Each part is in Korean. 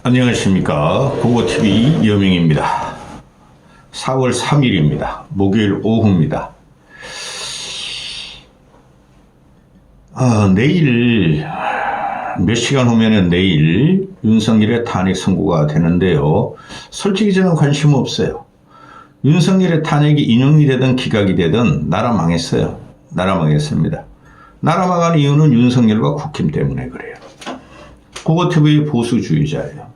안녕하십니까. 고고TV 여명입니다. 4월 3일입니다. 목요일 오후입니다. 내일 몇 시간 후면은 내일 윤석열의 탄핵 선고가 되는데요. 솔직히 저는 관심 없어요. 윤석열의 탄핵이 인용이 되든 기각이 되든 나라 망했어요. 나라 망했습니다. 나라 망한 이유는 윤석열과 국힘 때문에 그래요. 고고TV 보수주의자예요.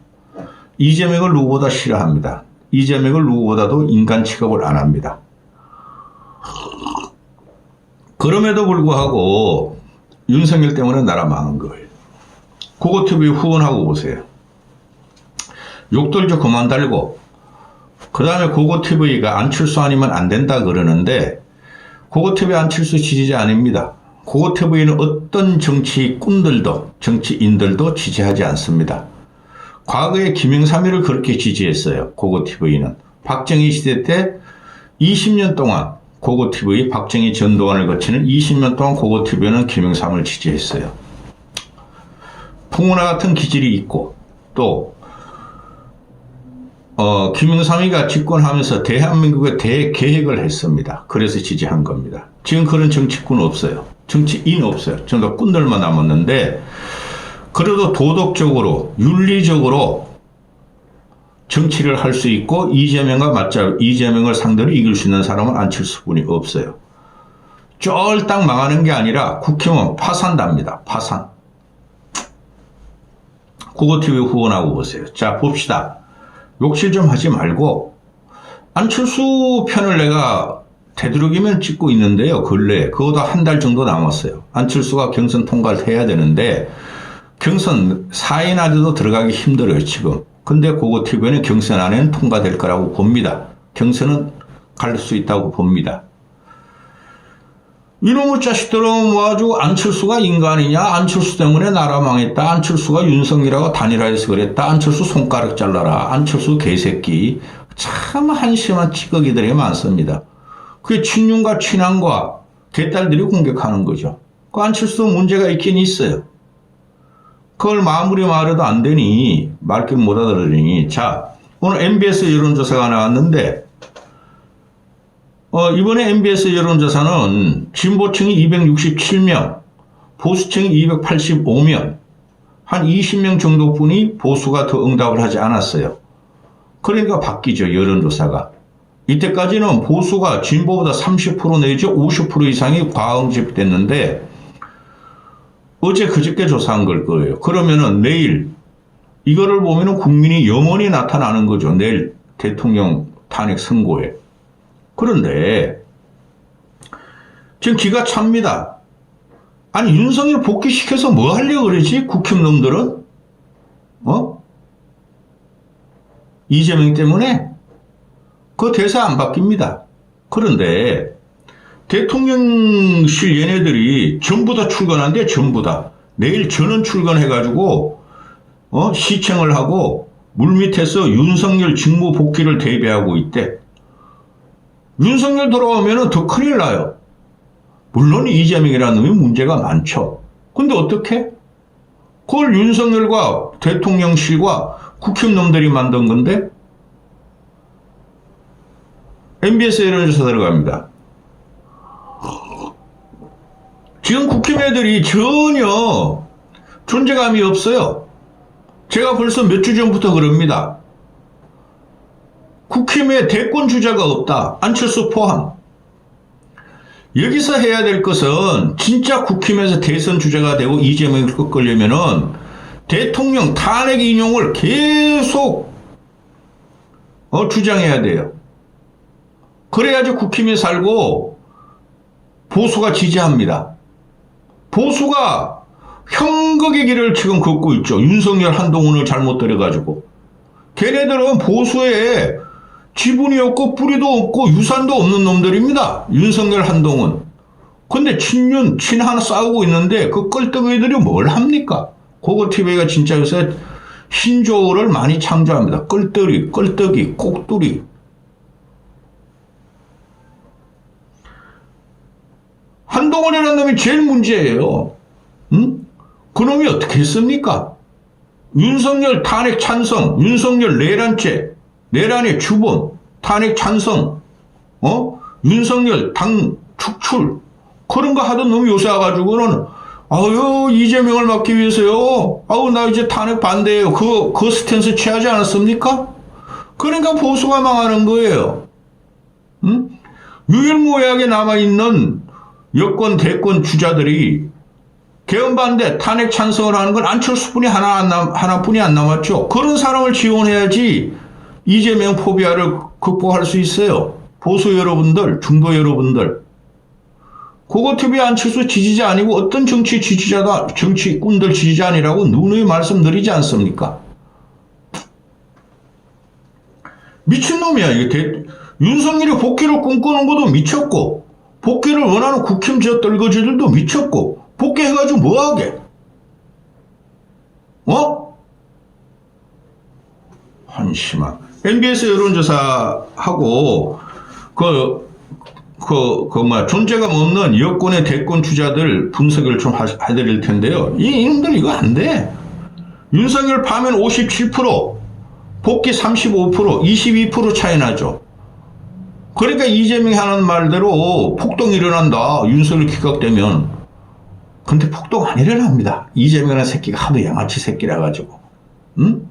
이재명을 누구보다 싫어합니다. 이재명을 누구보다도 인간 취급을 안 합니다. 그럼에도 불구하고 윤석열 때문에 나라 망한 거예요. 고고TV 후원하고 오세요. 욕들 좀 그만 달고, 그 다음에 고고TV가 안철수 아니면 안 된다 그러는데, 고고TV 안철수 지지자 아닙니다. 고고TV는 어떤 정치꾼들도, 정치인들도 지지하지 않습니다. 과거에 김영삼이를 그렇게 지지했어요. 고고TV는. 박정희 시대 때 20년 동안 고고TV, 박정희 전두환을 거치는 20년 동안 고고TV는 김영삼을 지지했어요. 풍문화 같은 기질이 있고, 또 김영삼이가 집권하면서 대한민국의 대계획을 했습니다. 그래서 지지한 겁니다. 지금 그런 정치꾼 없어요. 정치인 없어요. 전부 꾼들만 남았는데, 그래도 도덕적으로, 윤리적으로 정치를 할 수 있고 이재명과 맞잡, 이재명을 상대로 이길 수 있는 사람은 안철수뿐이 없어요. 쫄딱 망하는 게 아니라 국힘은 파산답니다. 파산. 고고TV 후원하고 보세요. 자, 봅시다. 욕실 좀 하지 말고, 안철수 편을 내가 되도록이면 찍고 있는데요. 근래에. 그거도 한 달 정도 남았어요. 안철수가 경선 통과를 해야 되는데, 경선 4인 안에도 들어가기 힘들어요, 지금. 근데 고고TV는 경선 안에는 통과될 거라고 봅니다. 경선은 갈 수 있다고 봅니다. 이놈의 자식들은 모아주고 안철수가 인간이냐? 안철수 때문에 나라 망했다. 안철수가 윤석열하고 단일화해서 그랬다. 안철수 손가락 잘라라. 안철수 개새끼. 참 한심한 찌꺼기들이 많습니다. 그게 친윤과 친한과 개딸들이 공격하는 거죠. 그 안철수도 문제가 있긴 있어요. 그걸 마무리 말해도 안 되니, 말귀 못 알아들으니. 자, 오늘 MBS 여론조사가 나왔는데, 이번에 MBS 여론조사는 진보층이 267명, 보수층이 285명, 한 20명 정도뿐이 보수가 더 응답을 하지 않았어요. 그러니까 바뀌죠, 여론조사가. 이때까지는 보수가 진보보다 30% 내지 50% 이상이 과응집됐는데, 어제 그저께 조사한 걸 거예요. 그러면은 내일 이거를 보면은 국민이 영원히 나타나는 거죠. 내일 대통령 탄핵 선고에. 그런데 지금 기가 찹니다. 아니 윤석열 복귀시켜서 뭐 하려고 그러지? 국힘 놈들은? 이재명 때문에? 그 대사 안 바뀝니다. 그런데 대통령실 얘네들이 전부 다 출근한대, 전부 다. 내일 전원 출근해가지고, 시청을 하고, 물밑에서 윤석열 직무 복귀를 대비하고 있대. 윤석열 돌아오면은 더 큰일 나요. 물론 이재명이라는 놈이 문제가 많죠. 근데 어떻게? 그걸 윤석열과 대통령실과 국힘 놈들이 만든 건데? MBS 여론조사 들어갑니다. 지금 국힘 애들이 전혀 존재감이 없어요. 제가 벌써 몇 주 전부터 그럽니다. 국힘에 대권 주자가 없다. 안철수 포함. 여기서 해야 될 것은 진짜 국힘에서 대선 주자가 되고 이재명을 꺾으려면은 대통령 탄핵 인용을 계속 주장해야 돼요. 그래야지 국힘이 살고 보수가 지지합니다. 보수가 형극의 길을 지금 걷고 있죠. 윤석열 한동훈을 잘못 들여가지고. 걔네들은 보수에 지분이 없고 뿌리도 없고 유산도 없는 놈들입니다. 윤석열 한동훈. 근데 친윤, 친한 싸우고 있는데 그 껄떡이들이 뭘 합니까? 고고TV가 진짜 요새 신조어를 많이 창조합니다. 껄떡이, 껄떡이, 꼭두리. 한동훈이라는 놈이 제일 문제예요. 응? 그놈이 어떻게 했습니까? 윤석열 탄핵 찬성, 윤석열 내란죄, 내란의 주범, 탄핵 찬성, 윤석열 당 축출, 그런 거 하던 놈이 요새 와가지고는, 아유, 이재명을 막기 위해서요. 아우, 나 이제 탄핵 반대예요. 그 스탠스 취하지 않았습니까? 그러니까 보수가 망하는 거예요. 응? 유일무이하게 남아있는 여권, 대권 주자들이 개헌 반대, 탄핵 찬성을 하는 건 안철수뿐이 하나뿐이 안 남았죠. 그런 사람을 지원해야지 이재명 포비아를 극복할 수 있어요. 보수 여러분들, 중도 여러분들. 고고TV 안철수 지지자 아니고 어떤 정치 지지자다, 정치꾼들 지지자 아니라고 누누이 말씀드리지 않습니까? 미친놈이야. 이게 윤석열이 복귀를 꿈꾸는 것도 미쳤고, 복귀를 원하는 국힘 저 떨거지들도 미쳤고, 복귀해가지고 뭐하게? 한심한. MBS 여론조사하고, 존재감 없는 여권의 대권 주자들 분석을 좀 해드릴 텐데요. 이놈들 이거 안 돼. 윤석열 파면 57%, 복귀 35%, 22% 차이 나죠. 그러니까 이재명이 하는 말대로 폭동이 일어난다. 윤석열 기각되면. 근데 폭동 안 일어납니다. 이재명이라는 새끼가 하도 양아치 새끼라 가지고. 응?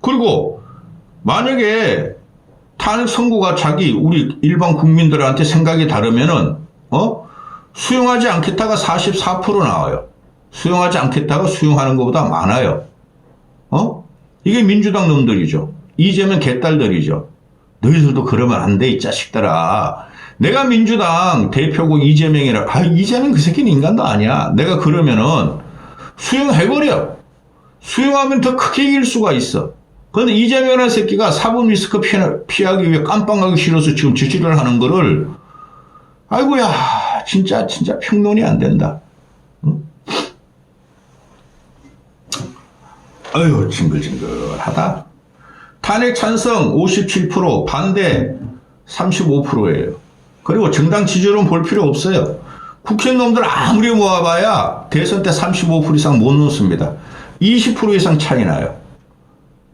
그리고 만약에 탄핵 선고가 우리 일반 국민들한테 생각이 다르면은, 수용하지 않겠다가 44% 나와요. 수용하지 않겠다가 수용하는 것보다 많아요. 이게 민주당 놈들이죠. 이재명 개딸들이죠. 너희들도 그러면 안 돼, 이 자식들아. 내가 민주당 대표고 이재명이라, 이재명 그 새끼는 인간도 아니야. 내가 그러면은 수용해버려. 수용하면 더 크게 이길 수가 있어. 그런데 이재명이라는 새끼가 사법 리스크 피하기 위해 깜빵하기 싫어서 지금 지지를 하는 거를, 아이고야, 진짜 평론이 안 된다. 응? 아유, 징글징글하다. 탄핵 찬성 57%, 반대 35%예요. 그리고 정당 지지율은 볼 필요 없어요. 국회의원들 아무리 모아봐야 대선 때 35% 이상 못 넣습니다. 20% 이상 차이 나요.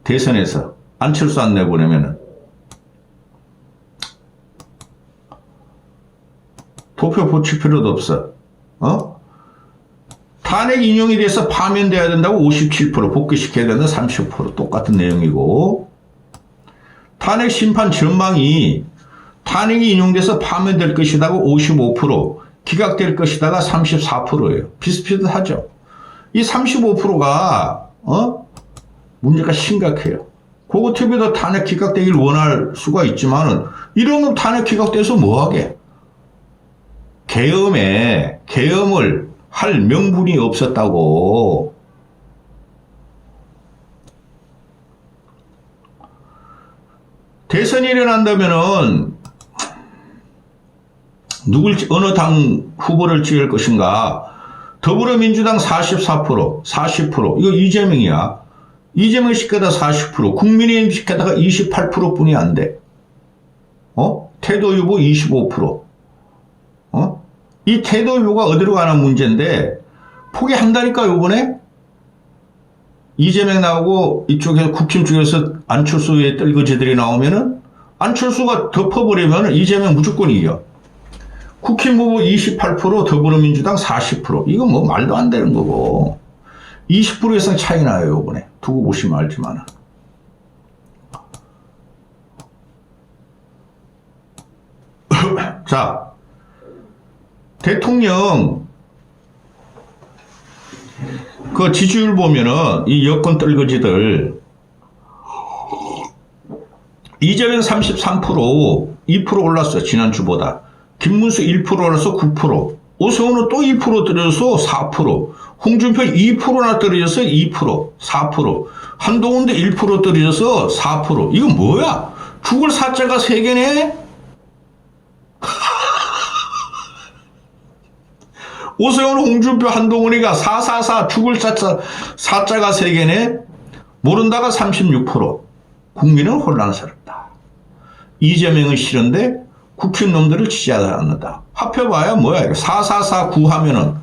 대선에서 안철수 안 내보내면은. 도표 붙일 필요도 없어. 탄핵 인용에 대해서 파면돼야 된다고 57%, 복귀시켜야 된다 30%, 똑같은 내용이고, 탄핵 심판 전망이 탄핵이 인용돼서 파면될 것이다가 55%, 기각될 것이다가 34%예요. 비슷비슷하죠. 이 35%가 문제가 심각해요. 고고TV도 탄핵 기각되길 원할 수가 있지만은 이러면 탄핵 기각돼서 뭐하게? 계엄을 할 명분이 없었다고. 대선이 일어난다면은 어느 당 후보를 찍을 것인가? 더불어민주당 44%, 40%, 이거 이재명이야. 이재명 시켜다 40%, 국민의힘 시켜다가 28% 뿐이 안 돼. 태도 유보 25%. 이 태도 유보가 어디로 가는 문제인데, 포기한다니까, 요번에? 이재명 나오고, 이쪽에서, 국힘 쪽에서 안철수의 떨거지들이 나오면은, 안철수가 덮어버리면 이재명 무조건 이겨. 국힘 후보 28%, 더불어민주당 40%. 이거 뭐 말도 안 되는 거고. 20% 이상 차이 나요, 요번에. 두고 보시면 알지만은. 자, 대통령, 그 지지율 보면은, 이 여권 떨거지들, 이재명 33%, 2% 올랐어요, 지난주보다. 김문수 1% 올라서 9%, 오세훈은 또 1% 떨어져서 4%, 홍준표 2%나 떨어져서 2%, 4%, 한동훈도 1% 떨어져서 4%. 이건 뭐야? 죽을 사자가 3개네? 오세훈, 홍준표, 한동훈이가 444 죽을 사자가 3개네? 모른다가 36%. 국민은 혼란스럽다. 이재명은 싫은데 국힘 놈들을 지지하지 않는다. 합해봐야 뭐야? 4449 하면은,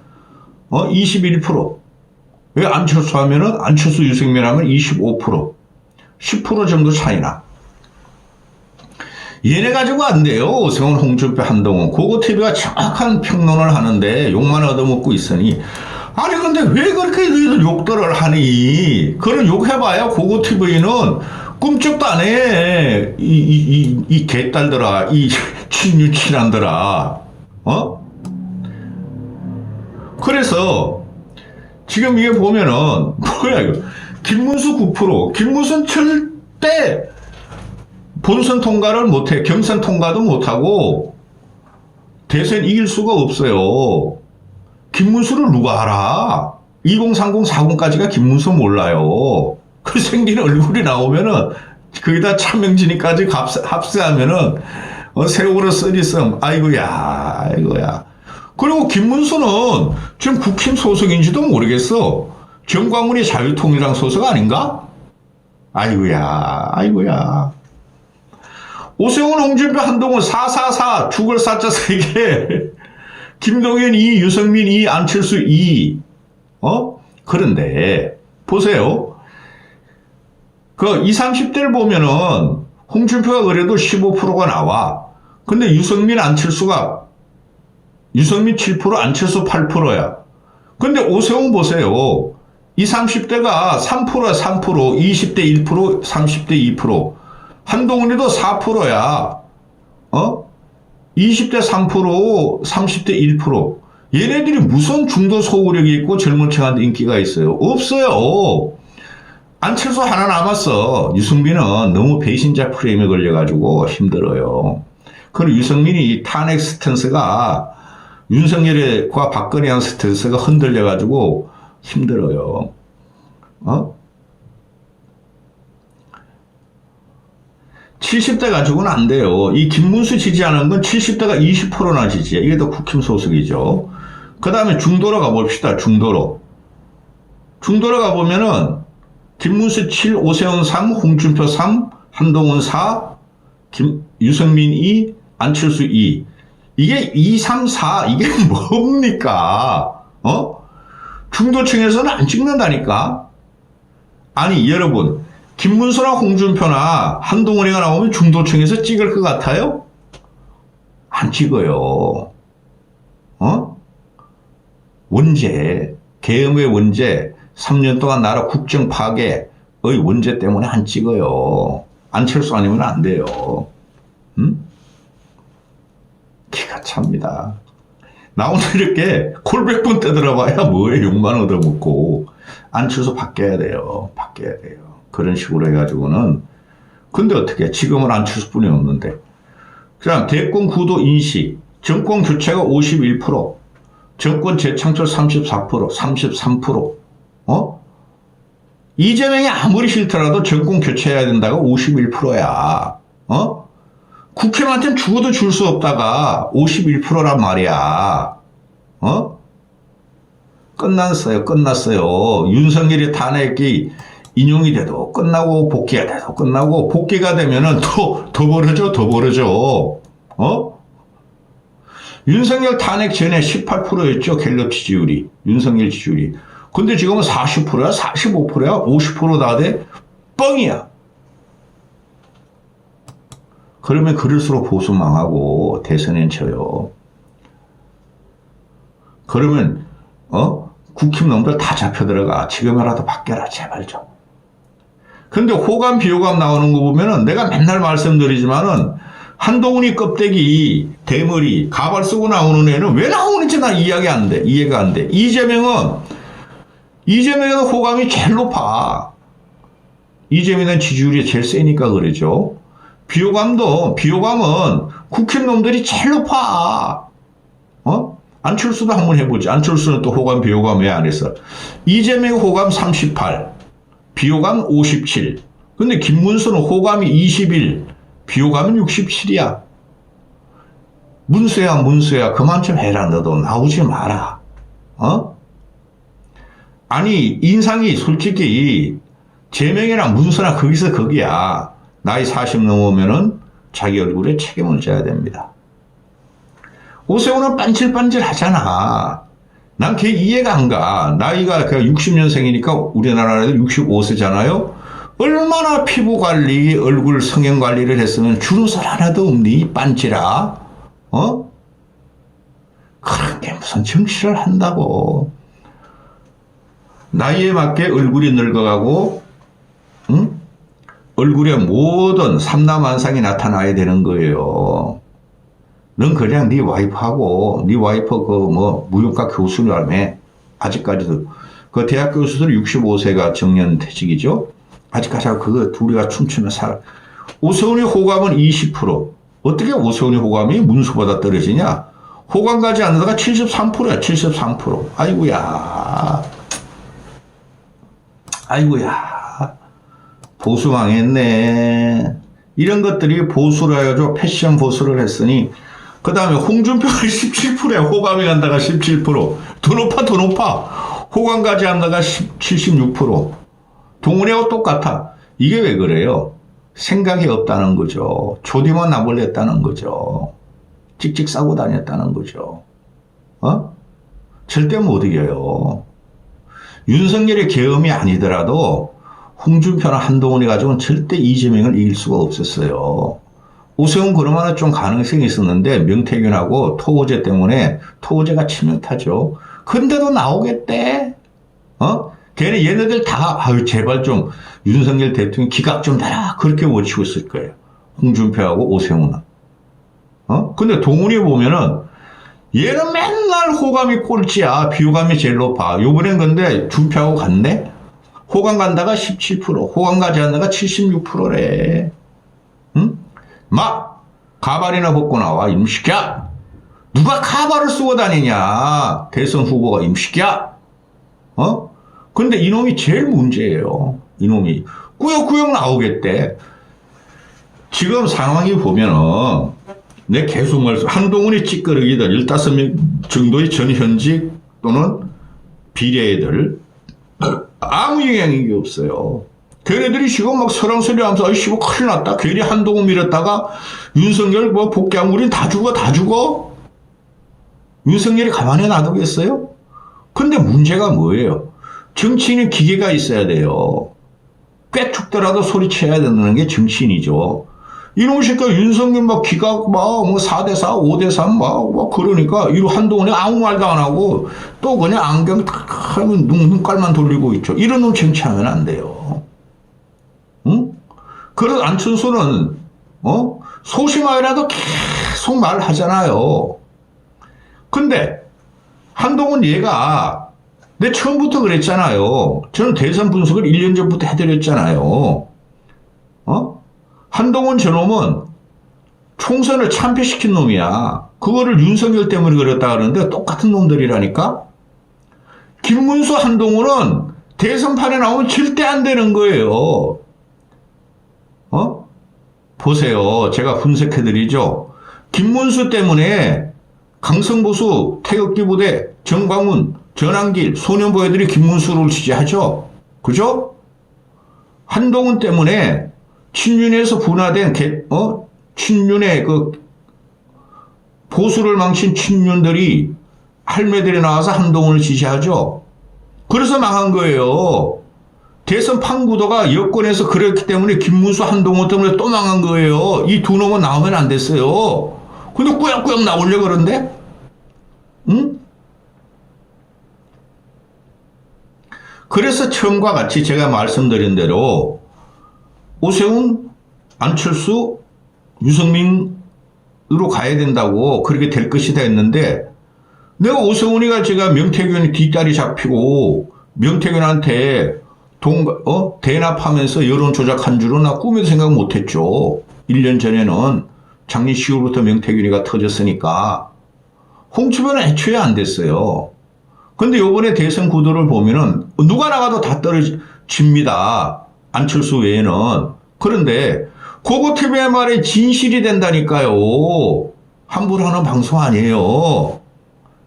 21%. 왜 안철수 하면은, 안철수 유승민 하면 25%, 10% 정도 차이나. 얘네 가지고 안 돼요. 오세훈, 홍준표, 한동훈. 고고TV가 정확한 평론을 하는데 욕만 얻어먹고 있으니. 아니, 근데 왜 그렇게 너희들 욕들을 하니? 그런 욕 해봐야 고고TV는 꿈쩍도 안 해. 이 개딸들아, 이 친유친한들아. 어? 그래서, 지금 이게 보면은, 뭐야, 이거. 김문수 9%. 김문수는 절대 본선 통과를 못해. 경선 통과도 못하고, 대선 이길 수가 없어요. 김문수를 누가 알아? 2030, 40까지가 김문수 몰라요. 그 생긴 얼굴이 나오면은, 거기다 차명진이까지 합세하면은, 세월호 쓰리썸, 아이고야. 그리고 김문수는 지금 국힘 소속인지도 모르겠어. 정광훈이 자유통일당 소속 아닌가? 아이고야. 오세훈, 홍준표, 한동훈 444 죽을 사자 3개. 김동연 2, 유승민 2, 안철수 2. 그런데 보세요. 그 20, 30대를 보면은 홍준표가 그래도 15%가 나와. 근데 유승민 7%, 안철수 8%야. 근데 오세훈 보세요. 20, 30대가 3%야, 3%, 20대 1%, 30대 2%. 한동훈이도 4%야. 20대 3%, 30대 1%. 얘네들이 무슨 중도 소구력이 있고 젊은 층한테 인기가 있어요? 없어요. 안철수 하나 남았어. 유승민은 너무 배신자 프레임에 걸려가지고 힘들어요. 그리고 유승민이 탄핵 스탠스가 윤석열과 박근혜한 스탠스가 흔들려가지고 힘들어요. 70대 가지고는 안 돼요. 이 김문수 지지하는 건 70대가 20%나 지지해. 이게 더 국힘 소속이죠. 그 다음에 중도로 가봅시다. 중도로 가보면은 김문수 7, 오세훈 3, 홍준표 3, 한동훈 4, 유승민 2, 안철수 2. 이게 2, 3, 4. 이게 뭡니까? 중도층에서는 안 찍는다니까? 아니, 여러분. 김문수나 홍준표나 한동훈이가 나오면 중도층에서 찍을 것 같아요? 안 찍어요. 원죄, 계엄의 원죄, 3년 동안 나라 국정 파괴의 원죄 때문에 안 찍어요. 안철수 아니면 안 돼요. 기가 찹니다. 나 오늘 이렇게 콜백분 떼들어봐야 뭐에 욕만 얻어먹고 안철수 바뀌어야 돼요. 그런 식으로 해가지고는. 근데 어떻게 지금은 안철수뿐이 없는데. 그다음 대권 구도 인식, 정권 교체가 51%, 정권 재창출 34%, 33%. 이재명이 아무리 싫더라도 정권 교체해야 된다가 51%야. 국회의원한테는 죽어도 줄 수 없다가 51%란 말이야. 끝났어요. 윤석열이 탄핵이 인용이 돼도 끝나고 복귀가 돼도 끝나고 복귀가 되면은 더 벌어져. 윤석열 탄핵 전에 18%였죠. 갤럽 지지율이. 윤석열 지지율이. 근데 지금은 40%야, 45%야, 50% 다 돼? 뻥이야. 그러면 그럴수록 보수 망하고 대선엔 져요. 그러면 국힘 놈들 다 잡혀 들어가. 지금이라도 바뀌어라 제발 좀. 근데 호감 비호감 나오는 거 보면은 내가 맨날 말씀드리지만은 한동훈이 껍데기 대머리 가발 쓰고 나오는 애는 왜 나오는지 나 이해가 안 돼. 이재명은 호감이 제일 높아. 이재명은 지지율이 제일 세니까 그러죠. 비호감은 국힘 놈들이 제일 높아. 안철수도 한번 해보지. 안철수는 또 호감 비호감 왜 안 했어? 이재명 호감 38, 비호감 57. 근데 김문수는 호감이 21, 비호감은 67이야. 문수야 그만 좀 해라. 너도 나오지 마라. 아니 인상이 솔직히 재명이랑 문수나 거기서 거기야. 나이 40 넘으면은 자기 얼굴에 책임을 져야 됩니다. 오세훈은 빤질빤질 하잖아. 난 걔 이해가 안 가. 나이가 60년생이니까 우리나라에도 65세잖아요. 얼마나 피부 관리, 얼굴 성형 관리를 했으면 주름살 하나도 없니? 빤지라. 어? 그런 게 무슨 정치를 한다고. 나이에 맞게 얼굴이 늙어가고, 응? 얼굴에 모든 삼라만상이 나타나야 되는 거예요. 넌 그냥 네 와이프하고, 네 와이프 무용과 교수라며, 아직까지도. 그 대학 교수들 65세가 정년퇴직이죠? 아직까지 그거 둘이가 춤추며 살아. 오세훈이 호감은 20%. 어떻게 오세훈이 호감이 문수보다 떨어지냐? 호감 가지 않는다가 73%야, 73%. 아이고야. 아이고야. 보수 망했네. 이런 것들이 보수라 해가지고 패션 보수를 했으니, 그 다음에 홍준표가 17%야. 호감이 간다가 17%. 더 높아, 더 높아. 호감 가지 않다가 76%. 동훈이하고 똑같아. 이게 왜 그래요? 생각이 없다는 거죠. 조디만 나불렸다는 거죠. 찍찍 싸고 다녔다는 거죠. 절대 못 이겨요. 윤석열의 계엄이 아니더라도 홍준표나 한동훈이 가지고는 절대 이재명을 이길 수가 없었어요. 오세훈 그러면 좀 가능성이 있었는데 명태균하고 토호제 때문에 토호제가 치명타죠. 근데도 나오겠대? 걔네 얘네들 다 제발 좀 윤석열 대통령 기각 좀 내라 그렇게 외치고 있을 거예요. 홍준표하고 오세훈은. 근데 동훈이 보면은 얘는 맨날 호감이 꼴찌야. 비호감이 제일 높아. 요번엔 근데 준표하고 갔네? 호감 간다가 17%, 호감 가지 않다가 76%래. 응? 막 가발이나 벗고 나와 임시키야. 누가 가발을 쓰고 다니냐? 대선 후보가 임시키야. 근데 이놈이 제일 문제예요. 이놈이 꾸역꾸역 나오겠대. 지금 상황이 보면은 내 계속 말씀, 한동훈이 찌끄러기들 15명 정도의 전현직 또는 비례들 아무 영향이 없어요. 걔네들이 지금 막 서랑서리 하면서 아이씨 큰일 났다. 괜히 한동훈 밀었다가 윤석열 복귀한 우린 다 죽어. 윤석열이 가만히 놔두겠어요? 근데 문제가 뭐예요? 정치인은 기계가 있어야 돼요. 꽤 죽더라도 소리쳐야 되는 게 정치인이죠. 이놈의 새끼가 윤석열 기각 4대4, 5대3 그러니까 이로 한동훈이 아무 말도 안 하고 또 그냥 안경 탁 하면 눈깔만 돌리고 있죠. 이런 놈 정치하면 안 돼요. 응? 그래서 안철수는 소심하여라도 계속 말하잖아요. 근데 한동훈 얘가 내 처음부터 그랬잖아요. 저는 대선 분석을 1년 전부터 해드렸잖아요. 한동훈 저놈은 총선을 참패시킨 놈이야. 그거를 윤석열 때문에 그랬다 그러는데 똑같은 놈들이라니까. 김문수 한동훈은 대선판에 나오면 절대 안 되는 거예요. 보세요. 제가 분석해드리죠. 김문수 때문에 강성보수, 태극기 부대, 정광훈, 전환길, 소년보 애들이 김문수를 지지하죠. 그죠? 한동훈 때문에 친윤에서 분화된 친윤의 보수를 망친 친윤들이 할매들이 나와서 한동훈을 지지하죠. 그래서 망한 거예요. 대선 판구도가 여권에서 그랬기 때문에 김문수 한동훈 때문에 또 망한 거예요. 이 두 놈은 나오면 안 됐어요. 근데 꾸역꾸역 나오려고 그러는데? 응? 그래서 처음과 같이 제가 말씀드린 대로 오세훈, 안철수, 유승민으로 가야 된다고 그렇게 될 것이다 했는데 내가 오세훈이가 제가 명태균이 뒷다리 잡히고 명태균한테 대납하면서 여론 조작한 줄은 나 꿈에도 생각 못했죠. 1년 전에는 작년 10월부터 명태균이가 터졌으니까 홍준표는 애초에 안 됐어요. 근데 요번에 대선 구도를 보면은 누가 나가도 다 떨어집니다. 안철수 외에는. 그런데 고고TV의 말에 진실이 된다니까요. 함부로 하는 방송 아니에요.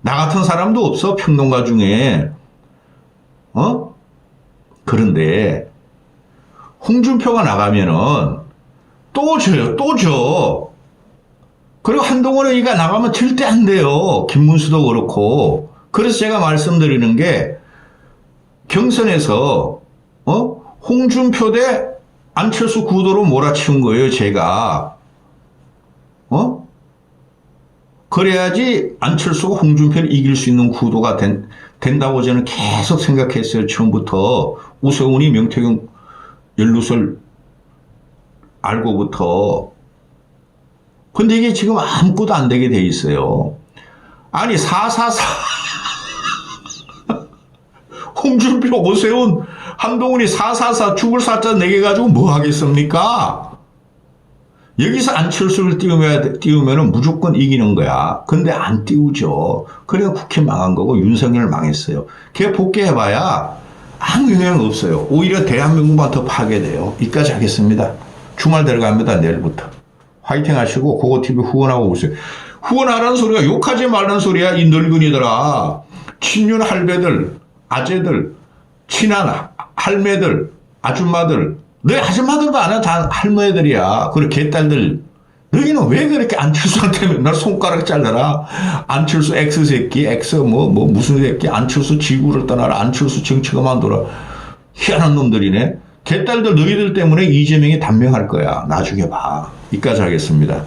나 같은 사람도 없어 평론가 중에. 그런데 홍준표가 나가면은 또 져. 그리고 한동훈이가 나가면 절대 안 돼요. 김문수도 그렇고. 그래서 제가 말씀드리는 게 경선에서 홍준표 대 안철수 구도로 몰아치운 거예요, 제가. 그래야지 안철수가 홍준표를 이길 수 있는 구도가 된다고 저는 계속 생각했어요. 처음부터. 우세훈이 명태균 연루설 알고부터. 근데 이게 지금 아무것도 안 되게 돼 있어요. 아니 444 홍준표, 오세훈, 한동훈이 444 죽을 사자 4개 가지고 뭐 하겠습니까? 여기서 안철수를 띄우면 무조건 이기는 거야. 근데 안 띄우죠. 그래야 국회 망한 거고 윤석열 망했어요. 걔 복귀해봐야 아무 영향 없어요. 오히려 대한민국만 더 파괴돼요. 이까지 하겠습니다. 주말 들어갑니다. 내일부터. 화이팅 하시고 고고TV 후원하고 오세요. 후원하라는 소리가 욕하지 말라는 소리야. 이 늙은이들아. 친윤 할배들, 아재들, 친한 할매들, 아줌마들. 너희 아줌마들도 안 해. 다 할머니들이야. 그리고 개딸들. 너희는 왜 그렇게 안철수한테 맨날 손가락 잘라라. 안철수 X새끼, 무슨 새끼, 안철수 지구를 떠나라. 안철수 정치 그만둬라. 희한한 놈들이네. 개딸들 너희들 때문에 이재명이 단명할 거야. 나중에 봐. 이까지 하겠습니다.